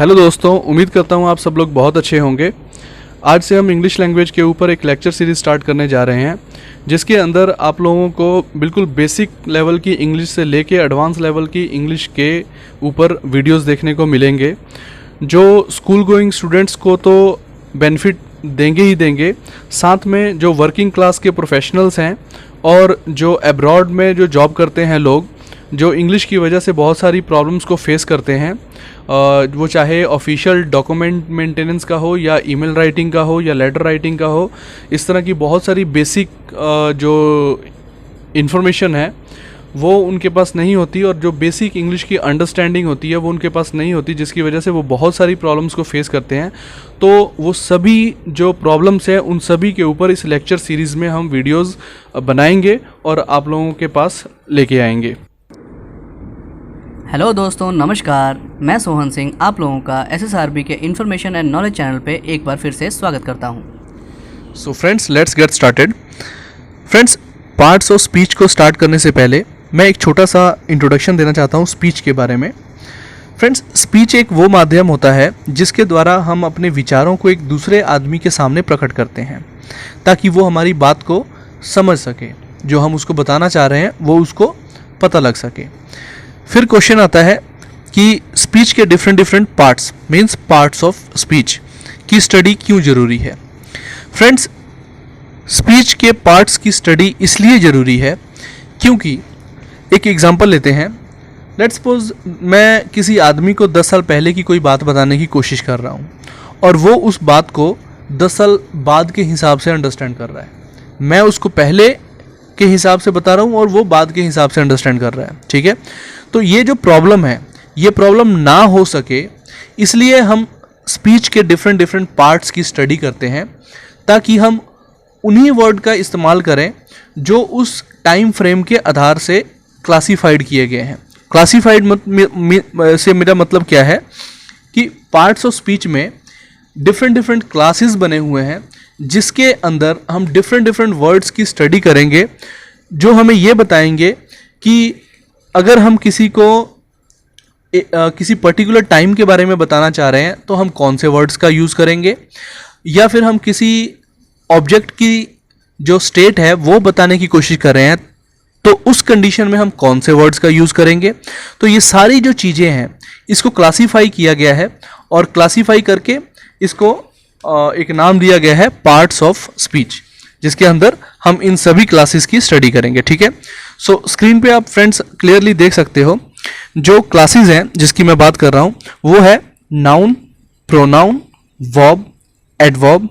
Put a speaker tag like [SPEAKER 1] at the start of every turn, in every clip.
[SPEAKER 1] Hello दोस्तों, उम्मीद करता हूँ आप सब लोग बहुत अच्छे होंगे। आज से हम इंग्लिश लैंग्वेज के ऊपर एक लेक्चर सीरीज़ स्टार्ट करने जा रहे हैं, जिसके अंदर आप लोगों को बिल्कुल बेसिक लेवल की इंग्लिश से लेके एडवांस लेवल की इंग्लिश के ऊपर वीडियोस देखने को मिलेंगे, जो स्कूल गोइंग स्टूडेंट्स को तो बेनिफिट देंगे ही देंगे, साथ में जो वर्किंग क्लास के प्रोफेशनल्स हैं और जो अब्रॉड में जो जॉब करते हैं लोग, जो इंग्लिश की वजह से बहुत सारी प्रॉब्लम्स को फेस करते हैं, वो चाहे ऑफिशियल डॉक्यूमेंट मेंटेनेंस का हो या ईमेल राइटिंग का हो या लेटर राइटिंग का हो, इस तरह की बहुत सारी बेसिक जो इन्फॉर्मेशन है वो उनके पास नहीं होती, और जो बेसिक इंग्लिश की अंडरस्टैंडिंग होती है वो उनके पास नहीं होती, जिसकी वजह से वो बहुत सारी प्रॉब्लम्स को फेस करते हैं। तो वो सभी जो प्रॉब्लम्स हैं उन सभी के ऊपर इस लेक्चर सीरीज़ में हम वीडियोज़ बनाएंगे और आप लोगों के पास लेके आएंगे।
[SPEAKER 2] हेलो दोस्तों, नमस्कार। मैं सोहन सिंह आप लोगों का SSRB के इन्फॉर्मेशन एंड नॉलेज चैनल पे एक बार फिर से स्वागत करता हूँ।
[SPEAKER 1] So friends, let's get started. Friends, parts of speech को स्टार्ट करने से पहले मैं एक छोटा सा इंट्रोडक्शन देना चाहता हूँ स्पीच के बारे में। फ्रेंड्स, स्पीच एक वो माध्यम होता है जिसके द्वारा हम अपने विचारों को एक दूसरे आदमी के सामने प्रकट करते हैं, ताकि वो हमारी बात को समझ सके, जो हम उसको बताना चाह रहे हैं वो उसको पता लग सके। फिर क्वेश्चन आता है कि स्पीच के different parts means parts of speech की स्टडी क्यों ज़रूरी है। फ्रेंड्स, स्पीच के पार्ट्स की स्टडी इसलिए ज़रूरी है क्योंकि एक एग्जांपल लेते हैं। लेट्स सपोज मैं किसी आदमी को 10 साल पहले की कोई बात बताने की कोशिश कर रहा हूँ और वो उस बात को 10 साल बाद के हिसाब से अंडरस्टैंड कर रहा है। मैं उसको पहले के हिसाब से बता रहा हूँ और वो बाद के हिसाब से अंडरस्टैंड कर रहा है, ठीक है। तो ये जो प्रॉब्लम है, ये प्रॉब्लम ना हो सके इसलिए हम स्पीच के डिफरेंट पार्ट्स की स्टडी करते हैं, ताकि हम उन्हीं वर्ड का इस्तेमाल करें जो उस टाइम फ्रेम के आधार से क्लासिफाइड किए गए हैं। क्लासिफाइड से मेरा मतलब क्या है कि पार्ट्स ऑफ स्पीच में डिफरेंट क्लासेस बने हुए हैं, जिसके अंदर हम डिफरेंट वर्ड्स की स्टडी करेंगे, जो हमें ये बताएंगे कि अगर हम किसी को किसी पर्टिकुलर टाइम के बारे में बताना चाह रहे हैं तो हम कौन से वर्ड्स का यूज़ करेंगे, या फिर हम किसी ऑब्जेक्ट की जो स्टेट है वो बताने की कोशिश कर रहे हैं तो उस कंडीशन में हम कौन से वर्ड्स का यूज़ करेंगे। तो ये सारी जो चीज़ें हैं इसको क्लासीफाई किया गया है, और क्लासीफाई करके इसको एक नाम दिया गया है पार्ट्स ऑफ स्पीच, जिसके अंदर हम इन सभी क्लासेस की स्टडी करेंगे, ठीक है। सो स्क्रीन पे आप फ्रेंड्स क्लियरली देख सकते हो जो क्लासेस हैं जिसकी मैं बात कर रहा हूँ, वो है noun, pronoun, verb, adverb,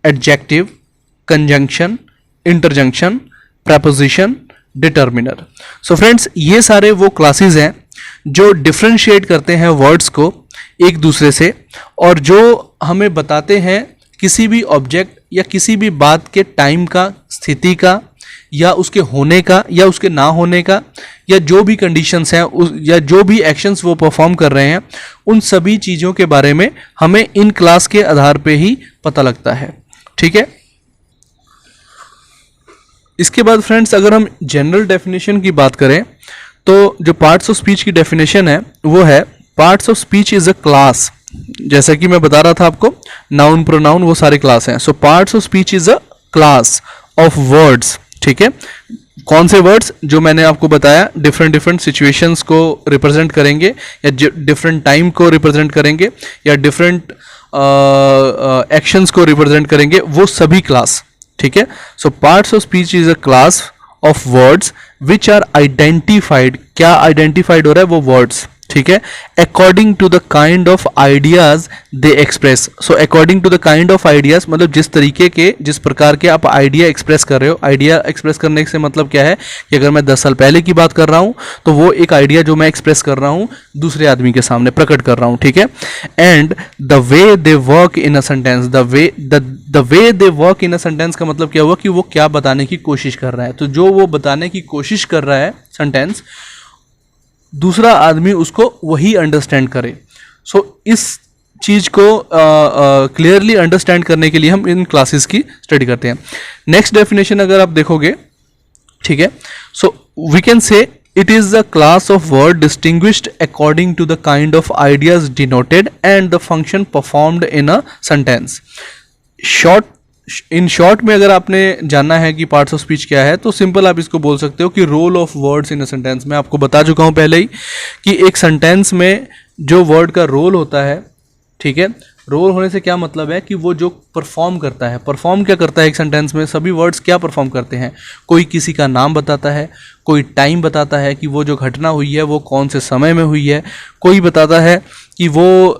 [SPEAKER 1] adjective, conjunction, interjection, preposition, determiner. So friends, ये सारे वो क्लासेस हैं जो डिफरेंशिएट करते हैं वर्ड्स को एक दूसरे से, और जो हमें बताते हैं किसी भी ऑब्जेक्ट या किसी भी बात के टाइम का, स्थिति का, या उसके होने का या उसके ना होने का, या जो भी कंडीशंस हैं या जो भी एक्शंस वो परफॉर्म कर रहे हैं, उन सभी चीज़ों के बारे में हमें इन क्लास के आधार पे ही पता लगता है, ठीक है। इसके बाद फ्रेंड्स, अगर हम जनरल डेफिनेशन की बात करें तो जो पार्ट्स ऑफ स्पीच की डेफिनेशन है वो है parts of speech is a class. जैसा कि मैं बता रहा था आपको, नाउन, प्रोनाउन वो सारे क्लास हैं। So parts of speech is a class of words, ठीक है। कौन से वर्ड्स? जो मैंने आपको बताया, डिफरेंट सिचुएशंस को रिप्रेजेंट करेंगे, या डिफरेंट टाइम को रिप्रेजेंट करेंगे, या डिफरेंट एक्शंस को रिप्रेजेंट करेंगे, वो सभी क्लास, ठीक है। So parts of speech is a class of words which are identified. क्या आइडेंटिफाइड हो रहा है? वो वर्ड्स, ठीक है, according to the kind of ideas they express. So according to the kind of ideas मतलब जिस प्रकार के आप आइडिया एक्सप्रेस कर रहे हो। आइडिया एक्सप्रेस करने से मतलब क्या है कि अगर मैं 10 साल पहले की बात कर रहा हूं तो वो एक आइडिया जो मैं एक्सप्रेस कर रहा हूं दूसरे आदमी के सामने प्रकट कर रहा हूं, ठीक है। And the way they work in a sentence, the way they work in a sentence का मतलब क्या हुआ कि वो क्या बताने की कोशिश कर रहा है। तो जो वो बताने की कोशिश कर रहा है सेंटेंस, दूसरा आदमी उसको वही अंडरस्टैंड करे। सो इस चीज़ को क्लियरली अंडरस्टैंड करने के लिए हम इन क्लासेस की स्टडी करते हैं। नेक्स्ट डेफिनेशन अगर आप देखोगे, ठीक है, so we can say It is the class of word distinguished according to the kind of ideas denoted and the function performed in a sentence. In short में अगर आपने जानना है कि पार्ट्स ऑफ स्पीच क्या है तो सिंपल आप इसको बोल सकते हो कि role of words in a sentence. मैं आपको बता चुका हूँ पहले ही कि एक सेंटेंस में जो वर्ड का रोल होता है, ठीक है, रोल होने से क्या मतलब है कि वो जो परफॉर्म करता है, परफॉर्म क्या करता है एक सेंटेंस में, सभी वर्ड्स क्या परफॉर्म करते हैं, कोई किसी का नाम बताता है, कोई टाइम बताता है कि वो जो घटना हुई है वो कौन से समय में हुई है, कोई बताता है कि वो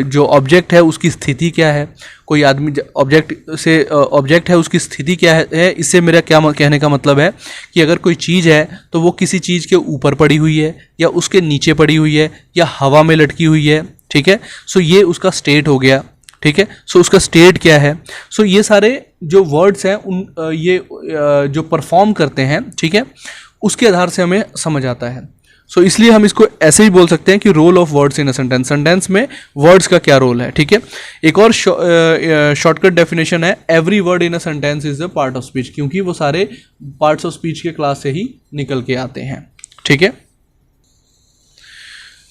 [SPEAKER 1] जो ऑब्जेक्ट है उसकी स्थिति क्या है, कोई आदमी ऑब्जेक्ट है उसकी स्थिति क्या है। इससे मेरा क्या कहने का मतलब है कि अगर कोई चीज़ है तो वो किसी चीज़ के ऊपर पड़ी हुई है या उसके नीचे पड़ी हुई है या हवा में लटकी हुई है, ठीक है। सो ये उसका स्टेट हो गया, ठीक है। सो उसका स्टेट क्या है। सो ये सारे जो वर्ड्स हैं उन ये जो परफॉर्म करते हैं, ठीक है, उसके आधार से हमें समझ आता है। सो इसलिए हम इसको ऐसे ही बोल सकते हैं कि role of words in a sentence, sentence में वर्ड्स का क्या रोल है, ठीक है। एक और शॉर्टकट डेफिनेशन है, every word in a sentence is a part of speech, क्योंकि वो सारे पार्ट्स ऑफ स्पीच के क्लास से ही निकल के आते हैं, ठीक है।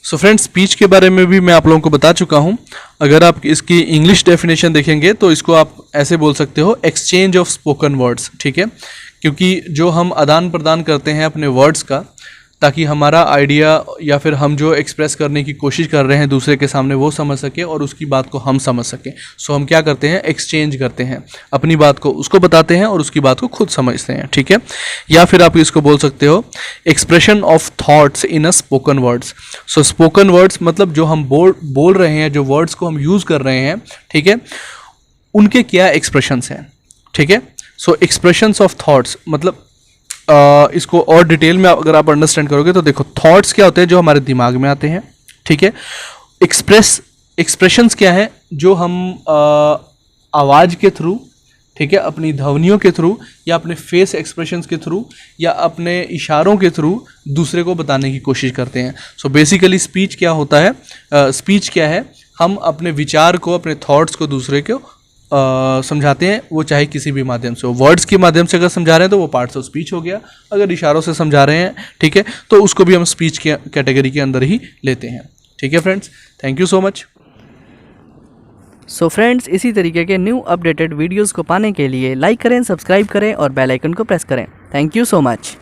[SPEAKER 1] सो फ्रेंड्स, स्पीच के बारे में भी मैं आप लोगों को बता चुका हूं। अगर आप इसकी इंग्लिश डेफिनेशन देखेंगे तो इसको आप ऐसे बोल सकते हो, एक्सचेंज ऑफ स्पोकन वर्ड्स, ठीक है, क्योंकि जो हम आदान प्रदान करते हैं अपने वर्ड्स का, ताकि हमारा आइडिया या फिर हम जो एक्सप्रेस करने की कोशिश कर रहे हैं दूसरे के सामने वो समझ सके और उसकी बात को हम समझ सकें। सो हम क्या करते हैं, एक्सचेंज करते हैं, अपनी बात को उसको बताते हैं और उसकी बात को खुद समझते हैं, ठीक है। या फिर आप इसको बोल सकते हो, expression of thoughts in a spoken words. So spoken words मतलब जो हम बोल रहे हैं, जो वर्ड्स को हम यूज़ कर रहे हैं, ठीक है, उनके क्या एक्सप्रेशंस हैं, ठीक है। सो एक्सप्रेशंस ऑफ थॉट्स मतलब इसको और डिटेल में अगर आप अंडरस्टैंड करोगे तो देखो, थॉट्स क्या होते हैं जो हमारे दिमाग में आते हैं, ठीक है। एक्सप्रेशंस क्या है, जो हम आवाज़ के थ्रू, ठीक है, अपनी ध्वनियों के थ्रू या अपने फेस एक्सप्रेशंस के थ्रू या अपने इशारों के थ्रू दूसरे को बताने की कोशिश करते हैं। सो बेसिकली स्पीच क्या होता है, स्पीच क्या है, हम अपने विचार को, अपने थॉट्स को दूसरे को समझाते हैं, वो चाहे किसी भी माध्यम से हो। वर्ड्स के माध्यम से अगर समझा रहे हैं तो वो पार्ट्स ऑफ स्पीच हो गया, अगर इशारों से समझा रहे हैं, ठीक है, तो उसको भी हम स्पीच के कैटेगरी के अंदर ही लेते हैं, ठीक है friends. Thank you so much.
[SPEAKER 2] So friends, इसी तरीके के न्यू अपडेटेड वीडियोज़ को पाने के लिए लाइक करें, सब्सक्राइब करें और बेल आइकन को प्रेस करें। Thank you so much.